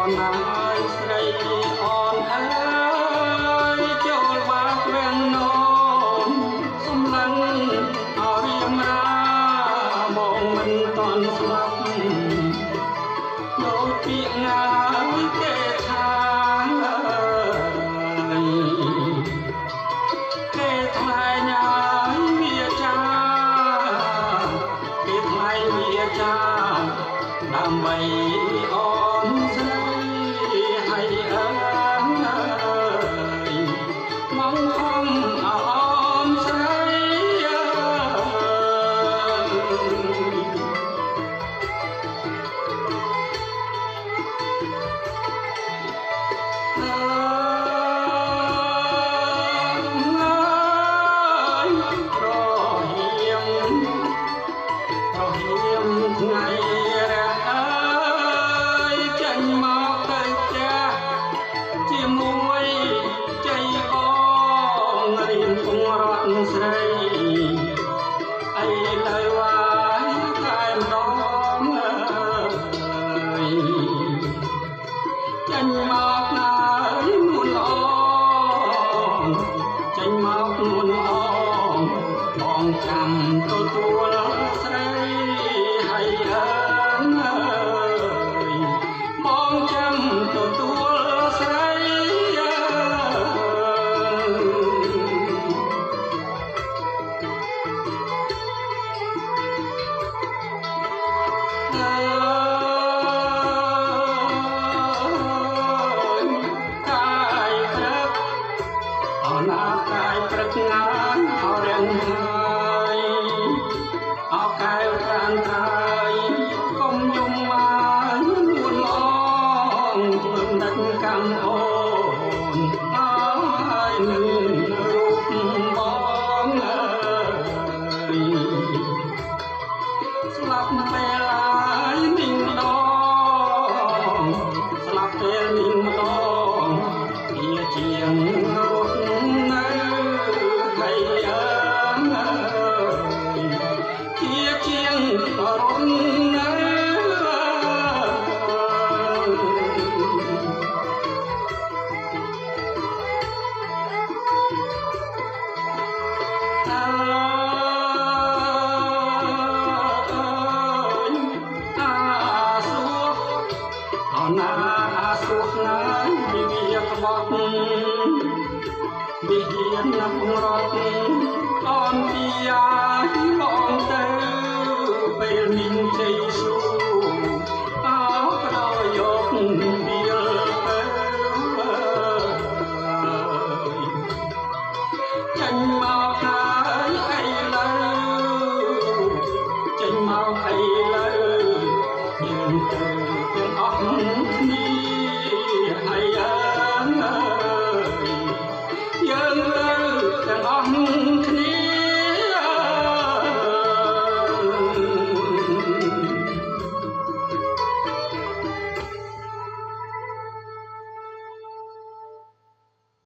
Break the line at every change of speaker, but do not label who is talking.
នហើយស្រីអូនអើយចូលបាក់វាំងនោមសំឡឹងអរិយមាមកមិនតន់ស្លាប់ដូចពាក្យណាគេថាគេថ្លែងឲ្យវាចាគេថ្លែងវាចាដើម្បីអូនស្រីឲ្យអើយមកខំអូនស្រីថ្ងៃរះអើយចេញមកទៅផ្ទះជាមួយជ័យបងរៀនពងរត់ស្រីអីលើវាយខែម្ដងអើយចេញមកណាយនួនល្អចេញមកនួនល្អបងចាំទទួលស្រីហើយអើយបងចាំទទួលស្រីកាយព្រឹកអនាកាយព្រឹកណានអរៀងហើយអោកែវត្រានត្រើយកុំយំមកនួនល្អធ្វើដឹកកម្មអូនអើយនឹងរូបបងអើយស្លាប់ពេលហើយមីងម្ដងស្លាប់ពេលមីងម្ដងវាជាងរស់នៅហើយអើយជាងរស់នៅអាសុខណាស់វិវាក្បត់វិហារណាស់រត់អនពីអាយបងទៅពេលមីងជ័យ